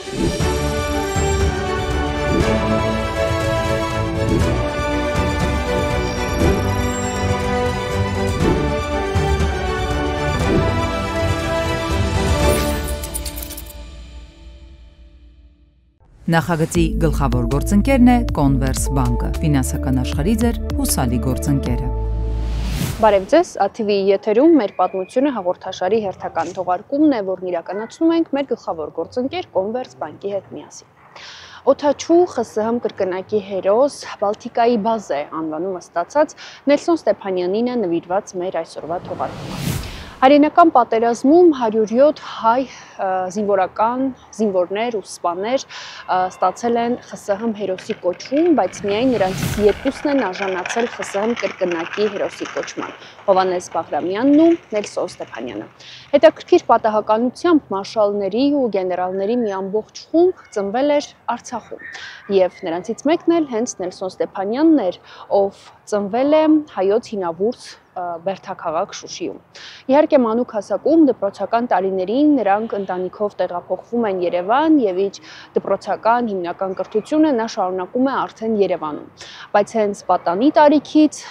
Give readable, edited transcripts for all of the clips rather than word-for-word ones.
Նախագծի գլխավոր գործընկերն է Converse բանկը, ֆինանսական աշխարհի ձեր հուսալի գործընկերը։ Բարև ձեզ, ATV եթերում մեր պատմությունը հաղորդաշարի հերթական թողարկումն է, որն իրականացնում ենք մեր գլխավոր գործընկեր Converse բանկի հետ միասին։ Օդաչու ԽՍՀՄ կրկնակի հերոս Բալտիկայի բազե անվանումը ստացած Նելսոն Ստեփանյանին է նվիրված մեր այսօրվա թողարկումը։ Հայրենական պատերազմում 107 հայ զինվորներ ու սպաներ ստացել են ԽՍՀՄ հերոսի կոչում, բայց միայն նրանցից երկուսն են արժանացել ԽՍՀՄ կրկնակի հերոսի կոչման՝ Հովհաննես Բաղրամյանն ու Նելսոն Ստեփանյանը։ Հետաքրքիր պատահականությամբ մարշալների ու գեներալների մի ամբողջ խումբ ծնվել էր Արցախում, եւ նրանցից մեկն էլ հենց Նելսոն Ստեփանյանն էր, ով ծնվել է հայոց հինավուրց Բերդաքաղաք Շուշիում։ Իհարկե մանուկ հասակում դպրոցական տարիներին նրանք ընտանիքով տեղափոխվում են Երևան եւ իր դպրոցական հիմնական կրթությունը նա շարունակում է արդեն Երևանում։ Բայց հենց պատանի տարիքից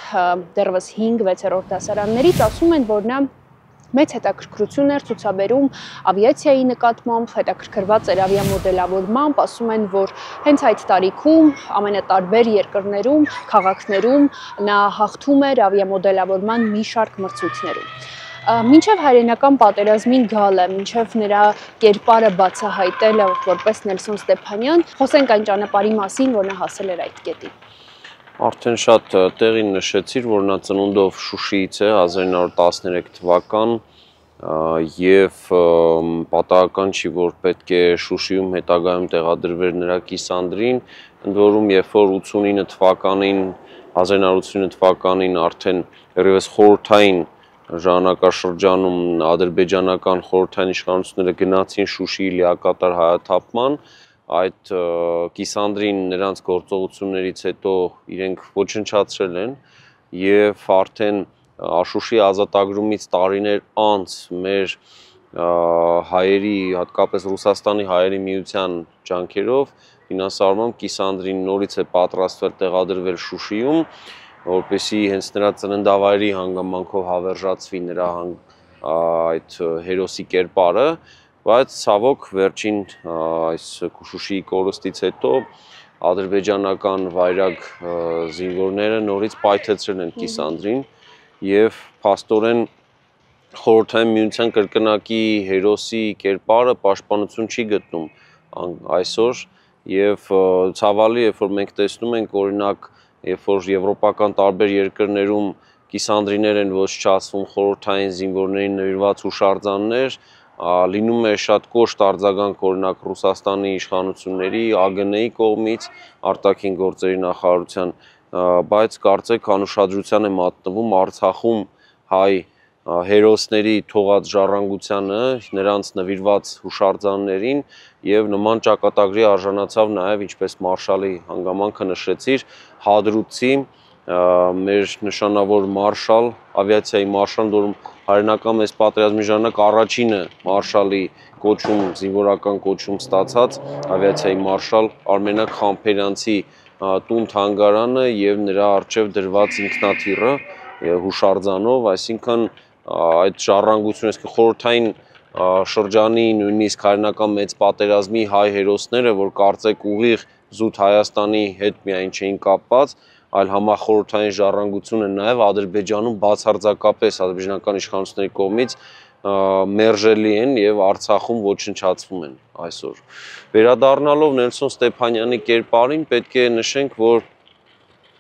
դեռևս 5-6-րդ դասարաններից ասում են, որ նա մեծ հետաքրքրություն էր ցուցաբերում ավիացիայի նկատմամբ, հետաքրքրված էր ավիամոդելավորմամբ, ասում են, որ հենց այդ տարիքում ամենատարբեր երկրներում, քաղաքներում նա հաղթում էր ավիամոդելավորման մի շարք մրցույթներում։ Մինչև հայրենական պատերազմին գալը, մինչև նրա կերպարը բացահայտելը որպես Նելսոն Ստեփանյան, խոսենք այն ճանապարհի մասին, որ նա հասել էր այդ կետին։ Արդեն շատ տեղին նշեցիր, որ նա ծնունդով Շուշիից է 1913 թվական եւ պատահական չի, որ պետք է Շուշիում հետագայում տեղադրվեր նրա կիսանդրին, ընդ որում երբ որ 1989 թվականին արդեն երևս խորհրդային ժամանակաշրջանում ադրբեջանական խորհրդային իշխանությունները գնացին Շուշիի լիակատար հայաթափման, այդ կիսանդրին նրանց գործողություններից հետո իրենք ոչնչացրել են եւ արդեն Շուշի ազատագրումից տարիներ անց մեր հայերի, հատկապես Ռուսաստանի հայերի միության ջանքերով ֆինանսավորմամբ կիսանդրին նորից է պատրաստվել տեղադրվել Շուշիում, որպեսզի հենց նրա ծննդավայրի հանգամանքով հավերժացվի նրա այդ հերոսի կերպարը, բայց ցավոք վերջին այս Շուշիի կորստից հետո ադրբեջանական վայրագ զինվորները նորից պայթեցրել են կիսանդրին եւ փաստորեն խորհրդային միության կրկնակի հերոսի կերպարը պաշտպանություն չի գտնում այսօր եւ ցավալի է, որ մենք տեսնում ենք օրինակ, երբ որ եվրոպական տարբեր երկրներում կիսանդրիներ են ոչնչացվում, խորհրդային զինվորներին նվիրված հուշարձաններ, լինում է շատ կոշտ արձագանք օրինակ Ռուսաստանի իշխանությունների, ԱԳՆ-ի կողմից, արտաքին գործերի նախարարության, բայց կարծեք անուշադրության է մատնվում Արցախում հայ հերոսների թողած ժառանգությանը, նրանց նվիրված հուշարձաններին եւ նման ճակատագրի արժանացավ նաեւ, ինչպես մարշալի հանգամանքը նշեցիր, Հադրութի մեր նշանավոր մարշալ, ավիացիայի մարշալ, որում հայրենական մեծ պատերազմի ժամանակ առաջինը մարշալի կոչում, զինվորական կոչում ստացած ավիացիայի մարշալ Արմենակ Խամփերյանցի տուն-թանգարանը եւ նրա առջև դրված ինքնաթիռը հուշարձանով, այսինքն այդ ժառանգությունը, խորհրդային շրջանի նույնիսկ հայրենական մեծ պատերազմի հայ հերոսները, որ կարծեք ուղիղ զուտ Հայաստանի հետ միայն չէին կապված, այլ համախորհրդային ժառանգությունը նաև Ադրբեջանում բացարձակապես ադրբեջանական իշխանությունների կողմից մերժելի են եւ Արցախում ոչնչացվում են այսօր։ Վերադառնալով Նելսոն Ստեփանյանի կերպարին, պետք է նշենք, որ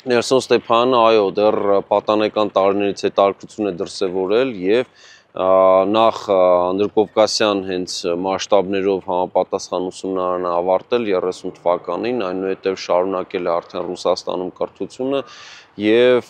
Նելսոն Ստեփանը, այո, դեռ պատանեկան տարիներից հետաքրքրություն է դրսևորել եւ նախ անդրկովկասյան հենց մասշտաբներով համապատասխան ուսումնարանը ավարտել 30 թվականին, այնուհետև շարունակել է արդեն Ռուսաստանում կրթությունը եւ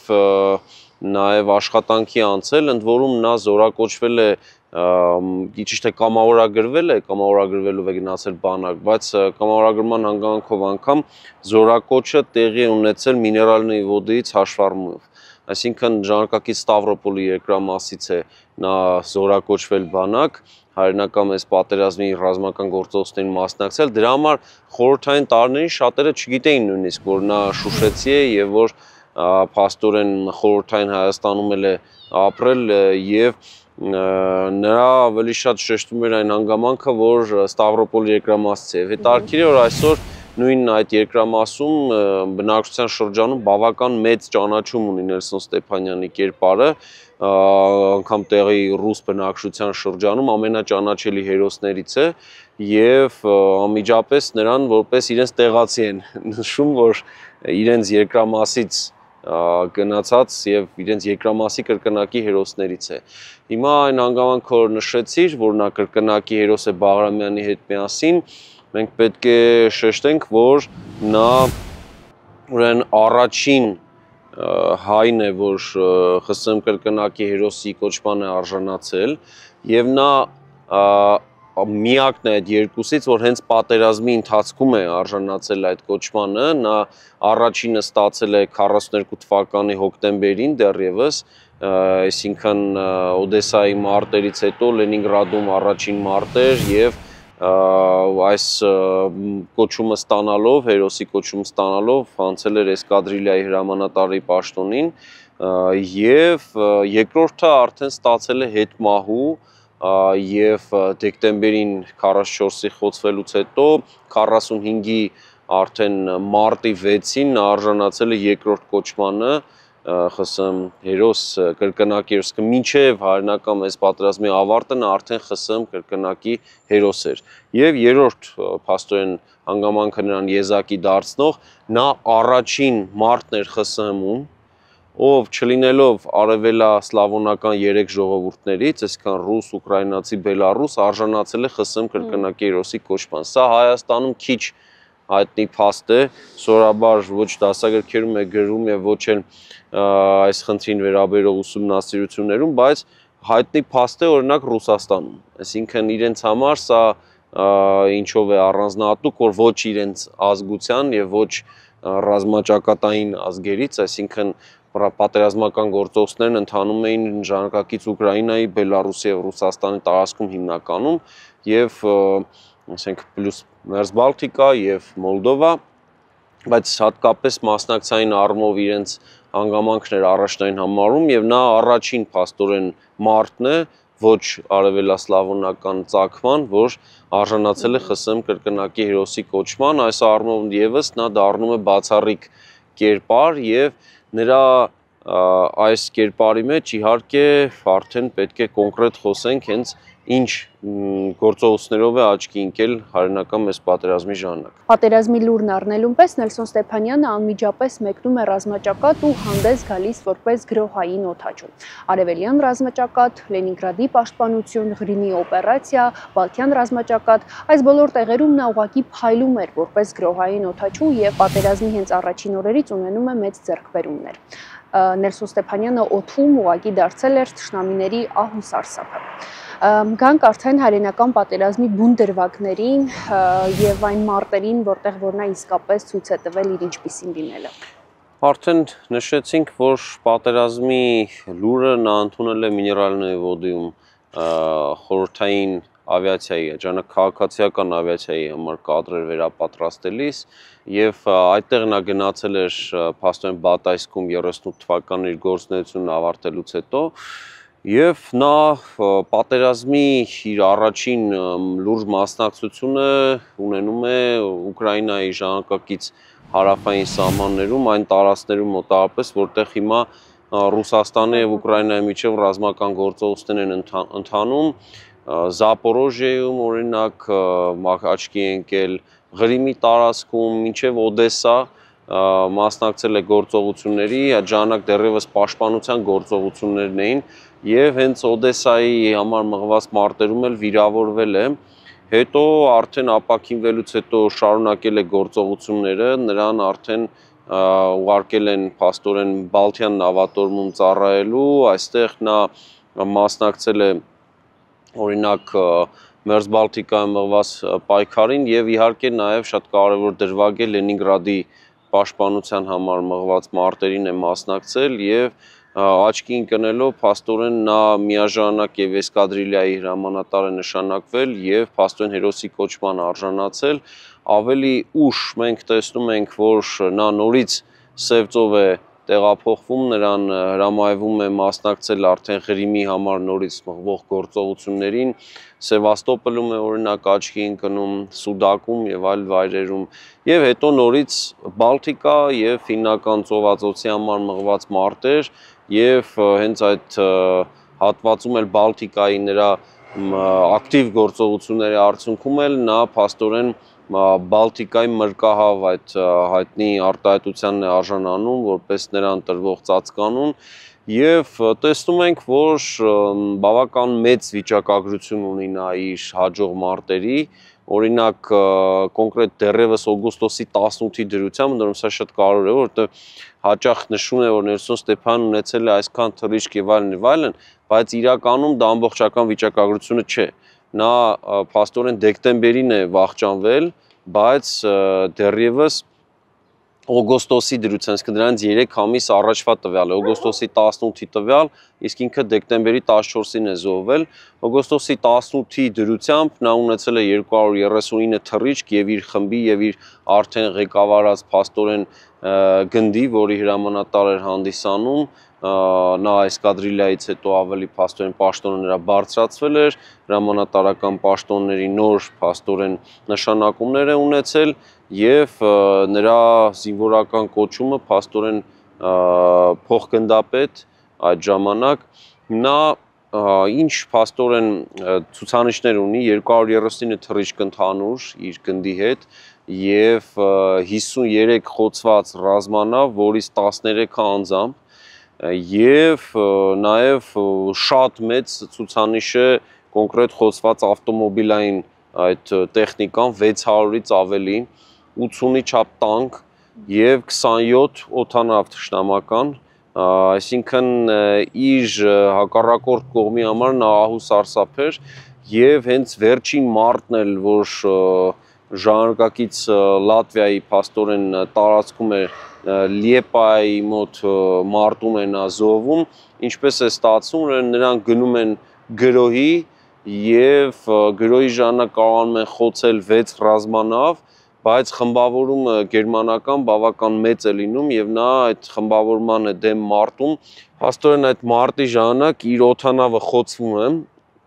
նաեւ աշխատանքի անցել, ընդ որում նա զորակոչվել է, ճիշտ է կամավորագրվելով է գնացել բանակ, բայց կամավորագրման հանգամանքով անգամ զորակոչը տեղի ունեցել միներալների ոդից հաշվառումով։ Այսինքն ժամանակակից Ստավրոպոլի երկրամասից է նա զորակոչվել բանակ հայրենական մեծ պատերազմի ռազմական գործողություններին մասնակցել, դրա համար խորհրդային տարիներին շատերը չգիտեին նույնիսկ, որ նա շուշեցի է եւ որ փաստորեն խորհրդային Հայաստանում էլ է ապրել եւ նրա ավելի շատ շեշտում էր այն հանգամանքը, որ Ստավրոպոլի երկրամասից է։ Հետաքրքիր է, որ այսօր նույն այդ երկրամասում բնակչության շրջանում բավական մեծ ճանաչում ունի Նելսոն Ստեփանյանի կերպարը, անգամ տեղի ռուս բնակչության շրջանում ամենաճանաչելի հերոսներից է եւ անմիջապես նրան որպես իրենց տեղացի են նշում, որ իրենց երկրամասից գնացած եւ իրենց երկրամասի կրկնակի հերոսներից է։ Հիմա այն հանգամանքը որ նշեցիր, որ նա կրկնակի հերոս է Բաղրամյանի հետ միասին, մենք պետք է շեշտենք, որ նա ուրեմն առաջին հայն է, որ ԽՍՀՄ կրկնակի հերոսի կոչման է արժանացել եւ նա միակն է այդ երկուսից, որ հենց պատերազմի ընթացքում է արժանացել այդ կոչմանը, նա առաջինը ստացել է 42 թվականի հոկտեմբերին դեռևս, այսինքն Օդեսայի մարտերից հետո Լենինգրադում առաջին մարտեր եւ այս կոչումը ստանալով, հերոսի կոչումը ստանալով անցել էր էսկադրիլիայի հրամանատարի պաշտոնին եւ երկրորդը արդեն ստացել է հետմահու եւ դեկտեմբերին 44-ի խոցվելուց հետո 45-ի արդեն մարտի 6-ին արժանացել է երկրորդ կոչմանը ԽՍՀՄ հերոս կրկնակի հերոս մինչև հայրենական մեծ պատերազմի ավարտը նա արդեն ԽՍՀՄ կրկնակի հերոս էր եւ երրորդ փաստորեն հանգամանքը նրան եզակի դարձնող նա առաջին մարտն էր ԽՍՀՄ-ում ով չլինելով արևելասլավոնական 3 ժողովուրդներից, այսինքն ռուս, ուկրաինացի, բելառուս, արժանացել է ԽՍՀՄ կրկնակի հերոսի կոչման։ Սա Հայաստանում քիչ հայտնի փաստ է, սովորաբար ոչ դասագրքերում է գրում եւ ոչ էլ այս խնդրին վերաբերող ուսումնասիրություններում, բայց հայտնի փաստ է օրինակ Ռուսաստանում։ Այսինքն իրենց համար սա ինչով է առանձնահատուկ, որ ոչ իրենց ազգության եւ ոչ ռազմաճակատային ազգերից, այսինքն պատերազմական գործողություններն ընթանում էին ժամանակակից Ուկրաինայի, Բելառուսի եւ Ռուսաստանի տարածքում հիմնականում եւ ասենք պլյուս Մերձբալթիկա եւ Մոլդովա, բայց հատկապես մասնակցային առումով իրենց հանգամանքներ առաջնային համարում եւ նա առաջին փաստորեն մարտն է ոչ արևելասլավոնական ծագման, որ արժանացել է ԽՍՀՄ կրկնակի հերոսի կոչման, այս առումով եւս նա դառնում է բացառիկ կերպար եւ նրա այս կերպարի մեջ իհարկե արդեն պետք է կոնկրետ խոսենք հենց ինչ գործողություններով է աչքի ընկել հայրենական մեծ պատերազմի ժամանակ։ Պատերազմի լուրն առնելուն պես Նելսոն Ստեփանյանը անմիջապես մեկնում է ռազմաճակատ ու հանդես գալիս որպես գրոհային օդաչու։ Արևելյան ռազմաճակատ, Լենինգրադի պաշտպանություն, Ղրիմի օպերացիա, Բալթյան ռազմաճակատ, այս բոլոր տեղերում նա ուղղակի փայլում էր որպես գրոհային օդաչու եւ պատերազմի հենց առաջին օրերից ունենում է մեծ ձեռքբերումներ։ Նելսոն Ստեփանյանը օդում ուղղակի դարձել էր թշնամիների ահ ու սարսափը։ Գանք արդեն հայրենական պատերազմի բուն դրվագներին եւ այն մարտերին, որտեղ որ նա իսկապես ցույց է տվել իր ինչպիսին լինելը։ Արդեն նշեցինք, որ պատերազմի լուրը նա ընդունել է Միներալնոյի ոդիում խորհրդային ավիացիայի, քաղաքացիական ավիացիայի համար կադրեր վերապատրաստելիս եւ այդտեղ նա գնացել էր փաստորեն Բատայսկում 38 թվականի իր գործունեությունն ավարտելուց հետո եւ նա պատերազմի իր առաջին լուրջ մասնակցությունը ունենում է Ուկրաինայի ժամանակակից հարավային սահմաններում, այն տարածքներում մոտավորապես, որտեղ հիմա Ռուսաստանի եւ Ուկրաինայի միջև ռազմական գործողություններ են ընթանում, Զապորոժիայում օրինակ աչքի ընկել, Ղրիմի տարածքում, մինչև Օդեսա մասնակցել է գործողությունների, այդ ժամանակ դեռևս պաշտպանության գործողություններն էին եւ հենց Օդեսայի համար մղված մարտերում էլ վիրավորվել է, հետո արդեն ապաքինվելուց հետո շարունակել է գործողությունները, նրան արդեն ուղարկել են փաստորեն Բալթյան նավատորմում ծառայելու, այստեղ նա մասնակցել է օրինակ Մերձբալթիկայում մղված պայքարին եւ իհարկե նաեւ շատ կարեւոր դրվագ է Լենինգրադի պաշտպանության համար մղված մարտերին է մասնակցել եւ աչքի ընկնելով փաստորեն նա միաժամանակ եւ էսկադրիլիայի հրամանատար է նշանակվել եւ փաստորեն հերոսի կոչման արժանացել ավելի ուշ մենք տեսնում ենք որ նա նորից Սևծով է տեղափոխվում նրան հրամայվում է մասնակցել արդեն Ղրիմի համար նորից մղվող գործողություններին Սևաստոպոլում է օրինակ աչքի ընկնում Սուդակում եւ այլ վայրերում եւ հետո նորից Բալտիկա եւ Ֆիննական ծովածոցի համար մղված մարտեր եւ հենց այդ հատվածում էլ Բալտիկայի նրա ակտիվ գործողությունների արդյունքում էլ նա փաստորեն Բալտիկայի մրկահավ այդ հայտնի արտահայտությանն է արժանանում, որպես նրան տրվող ծածկանուն եւ տեսնում ենք, որ բավական մեծ վիճակագրություն ունի նա իր հաջող մարտերի, օրինակ կոնկրետ դեռևս օգոստոսի 18-ի դրությամբ, որոնց սա շատ կարևոր է, որովհետեւ հաճախ նշվում է, որ Նելսոն Ստեփանն ունեցել է այսքան թռիչք եւ այլն, բայց իրականում դա ամբողջական վիճակագրությունը չէ։ Նա փաստորեն դեկտեմբերին է վախճանվել, բայց դեռևս օգոստոսի դրությամբ, իսկ դրանից 3 ամիս առաջվա տվյալ է, օգոստոսի 18-ի տվյալ, իսկ ինքը դեկտեմբերի 14-ին է զոհվել, օգոստոսի 18-ի դրությամբ նա ունեցել է 239 թռիչք եւ իր խմբի եւ իր արդեն ղեկավարած փաստորեն գնդի, որի հրամանատար էր հանդիսանում, նա էսկադրիլիայից հետո ավելի փաստորեն պաշտոնը նրա բարձրացվել էր, հրամանատարական պաշտոնների նոր փաստորեն նշանակումներ է ունեցել եւ նրա զինվորական կոչումը փաստորեն փոխգնդապետ այդ ժամանակ նա ինչ փաստորեն ցուցանիշներ ունի 239 թռիչք ընդհանուր իր գնդի հետ եւ 53 խոցված ռազմանավ, որից 13-ը անձամբ եւ նաեւ շատ մեծ ցուցանիշ է կոնկրետ խոցված ավտոմոբիլային այդ տեխնիկան 600-ից ավելի 80-ի չափ տանկ եւ 27 օդանավ թշնամական, այսինքն իր հակառակորդ կողմի համար նա ահու սարսափ էր եւ հենց վերջին մարտն էլ որ ժառանգակից Լատվիայի փաստորեն տարածքում էր Լիեպայի մոտ մարտում են զոհվում, ինչպես է ստացվում, նրանք գնում են գրոհի եւ գրոհի ժամանակ կարողանում են խոցել 6 ռազմանավ, բայց խմբավորումը գերմանական բավական մեծ է լինում եւ նա այդ խմբավորմանը դեմ մարտում, փաստորեն այդ մարտի ժամանակ իր օդանավը խոցվում է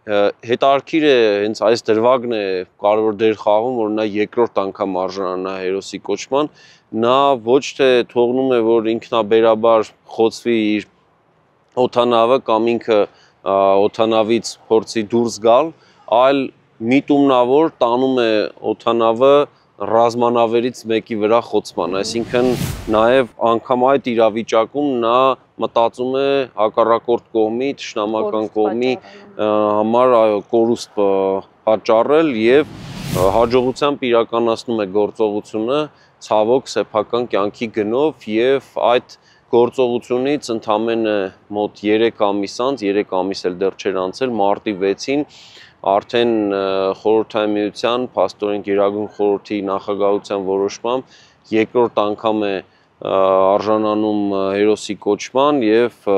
հետարքիր է հենց այս դրվագն է կարևոր դեր խաղում, որ նա երկրորդ անգամ արժանանա հերոսի կոչման, նա ոչ թե թողնում է, որ ինքնաբերաբար խոցվի իր օդանավը կամ ինքը օդանավից փորձի դուրս գալ, այլ միտումնավոր տանում է օդանավը ռազմանավերից մեկի վրա խոցման, այսինքն նաև անգամ այդ իրավիճակում նա մտածում է հակառակորդ կողմի, թշնամական կողմի համար կորուստ պատճառել եւ հաջողությամբ իրականացնում է գործողությունը ցավոք սեփական կյանքի գնով եւ այդ գործողությունից ընդամենը մոտ 3 ամիս անց, 3 ամիս էլ դեռ չէր անցել, մարտի 6-ին արդեն խորհրդային միության, փաստորեն Գերագույն խորհրդի նախագահության որոշմամբ երկրորդ անգամ է արժանանում հերոսի կոչման եւ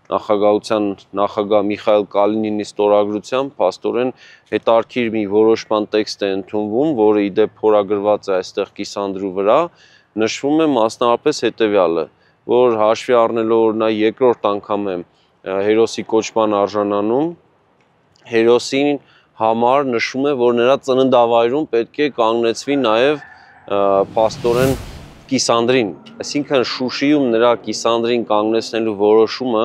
նախագահության նախագահ Միխայել Կալինինի ստորագրությամբ փաստորեն հետարքիր մի որոշման տեքստ է ընդունվում, որը ի դեպ փորագրված է այստեղ կիսանդրու վրա, նշվում է մասնավորապես հետեւյալը, որ հաշվի առնելով որ նա երկրորդ անգամ է հերոսի կոչման արժանանում, հերոսին համար նշվում է, որ նրա ծննդավայրում պետք է կանգնեցվի նաև փաստորեն կիսանդրին, այսինքն Շուշիում նրա կիսանդրին կանգնեցնելու որոշումը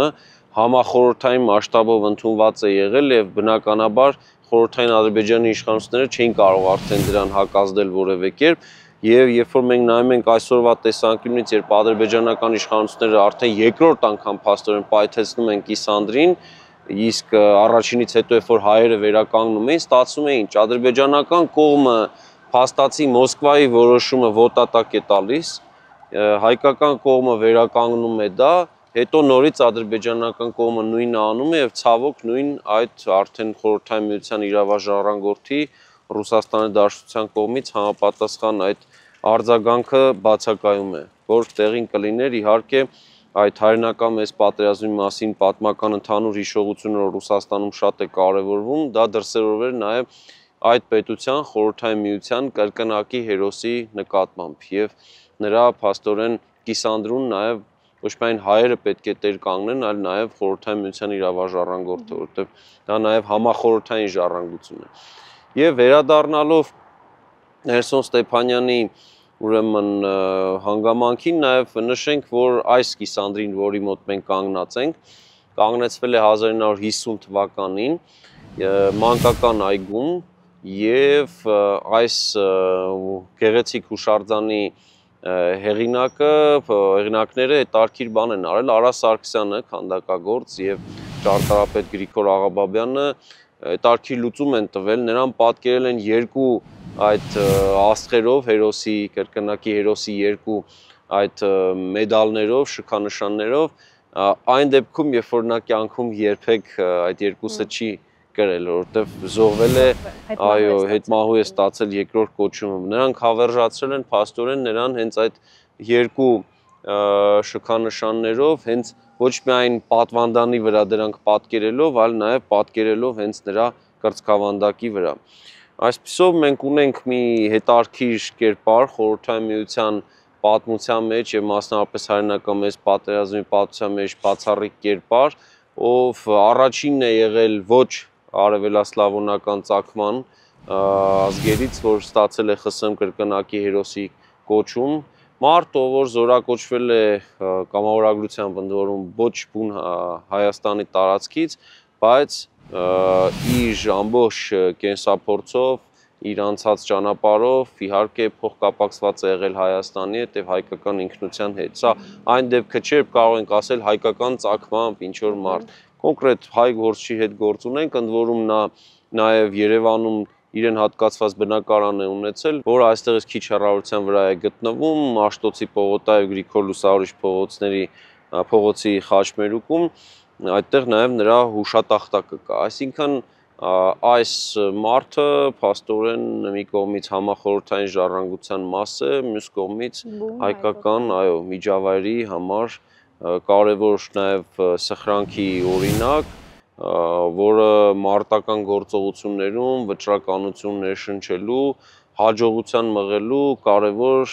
համախորհրդային մասշտաբով ընդունված է եղել եւ բնականաբար խորհրդային Ադրբեջանի իշխանությունները չէին կարող արդեն դրան հակազդել որևէ կերպ եւ երբ որ մենք նայում ենք այսօրվա տեսանկյունից, երբ ադրբեջանական իշխանությունները արդեն երկրորդ անգամ փաստորեն պայթեցնում են կիսանդրին, իսկ առաջինից հետո երբ որ հայերը վերականգնում էին, ստացվում է ինչ, ադրբեջանական կողմը փաստացի Մոսկվայի որոշումը ոտատակ է տալիս, հայկական կողմը վերականգնում է դա, հետո նորից ադրբեջանական կողմը նույնը անում է եւ ցավոք նույն այդ արդեն խորհրդային միության իրավաժառանգորդի Ռուսաստանի Դաշնության կողմից համապատասխան այդ արձագանքը բացակայում է, որ տեղին կլիներ իհարկե այդ հայրենական մեծ պատերազմի մասին պատմական ընդհանուր հիշողությունը, որ Ռուսաստանում շատ է կարևորվում, դա դրսևորվել էր նաև այդ պետության խորհրդային միության կրկնակի հերոսի նկատմամբ եւ նրա փաստորեն կիսանդրուն նաև ոչ միայն հայերը պետք է տեր կանգնեն, այլ նաև խորհրդային միության իրավաժառանգորդը, որովհետեւ դա նաև համախորհրդային ժառանգություն է։ Եվ վերադառնալով Նելսոն Ստեփանյանի ուրեմն հանգամանքին նաև նշենք, որ այս կիսանդրին, որի մոտ մենք կանգնած ենք, կանգնեցվել է 1950 թվականին մանկական այգում եւ այս գեղեցիկ հուշարձանի հեղինակները հետարքիր բան են արել, Արա Սարգսյանը, քանդակագործ եւ ճարտարապետ Գրիգոր Աղաբաբյանը հետարքիր լուծում են տվել, նրան պատկերել են երկու այդ աստղերով հերոսի կրկնակի հերոսի երկու այդ մեդալներով, շքանշաններով, այն դեպքում, երբ որ նա կյանքում երբեք այդ երկուսը չի գրել, որովհետև զոհվել է, այո, հետմահու է ստացել երկրորդ կոչումը։ Նրանք հավերժացրել են փաստորեն նրան հենց այդ երկու շքանշաններով, հենց ոչ միայն պատվանդանի վրա դրանք պատկերելով, այլ նաև պատկերելով հենց նրա կրծքավանդակի վրա։ Այսպիսով մենք ունենք մի հետարքիր կերպար խորհրդային միության պատմության մեջ եւ մասնավորապես հայրենական մեծ պատերազմի պատմության մեջ բացառիկ կերպար, ով առաջինն է եղել ոչ արևելասլավոնական ծագման ազգերից, որ ստացել է ԽՍՀՄ կրկնակի հերոսի կոչում, մարդ, ով որ զորակոչվել է կամավորագրությամբ ընդ ոչ բուն Հայաստանի տարածքից, բայց իր ամբողջ կենսափորձով, իր անցած ճանապարհով, իհարկե փոխկապակցված է եղել Հայաստանի հետ եւ հայկական ինքնության հետ։ Սա այն դեպքը չէ, կարող ենք ասել հայկական ծագմամբ ինչ որ մարդ։ Կոնկրետ հայ գործչի հետ գործ ունենք, ընդ որում նա նաև Երևանում իրեն հատկացված բնակարան է ունեցել, որ այստեղից քիչ հեռավորության վրա է գտնվում, Մաշտոցի պողոտա եւ Գրիգոր Լուսավորիչ փողոցի խաչմերուկում, այդտեղ նաև նրա հուշատախտակը կա։ Այսինքն այս մարդը փաստորեն մի կողմից համախորհրդային ժառանգության մաս է, մյուս կողմից հայկական, այո, միջավայրի համար կարևոր նաև սխրանքի օրինակ, որը մարտական գործողություններում վճռականություն ներշնչելու, հաջողության մղելու կարևոր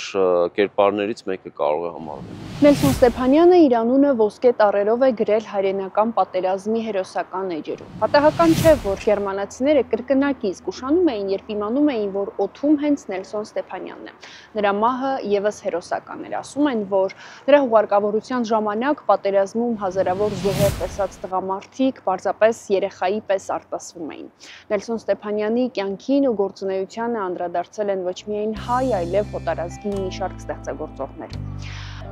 կերպարներից մեկը կարող է համարվել։ Նելսոն Ստեփանյանը իր անունը ոսկե տառերով է գրել հայրենական պատերազմի հերոսական էջերում։ Պատահական չէ, որ գերմանացիները կրկնակի զգուշանում էին, երբ իմանում էին, որ օդում հենց Նելսոն Ստեփանյանն է։ Նրա մահը եւս հերոսական էր։ Ասում են, որ նրա հուղարկավորության ժամանակ պատերազմում հազարավոր զոհեր տեսած տղամարդիկ պարզապես երեխայի պես արտասվում էին։ Նելսոն Ստեփանյանի կյանքին ու գործունեությանը անդրադարձել են ոչ միայն հայ, այլև հոտարազգի մի շարք ստեղծագործողներ։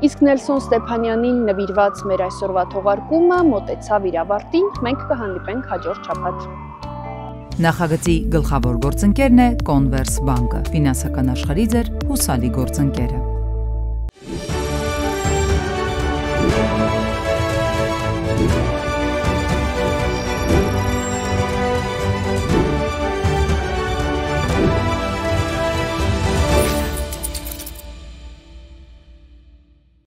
Իսկ Նելսոն Ստեփանյանին նվիրված մեր այսօրվա թողարկումը մոտեցավ իր ավարտին, մենք կհանդիպենք հաջորդ շաբաթ։ Նախագծի գլխավոր գործընկերն է Converse բանկը, ֆինանսական աշխարհի ձեր հուսալի գործընկերը։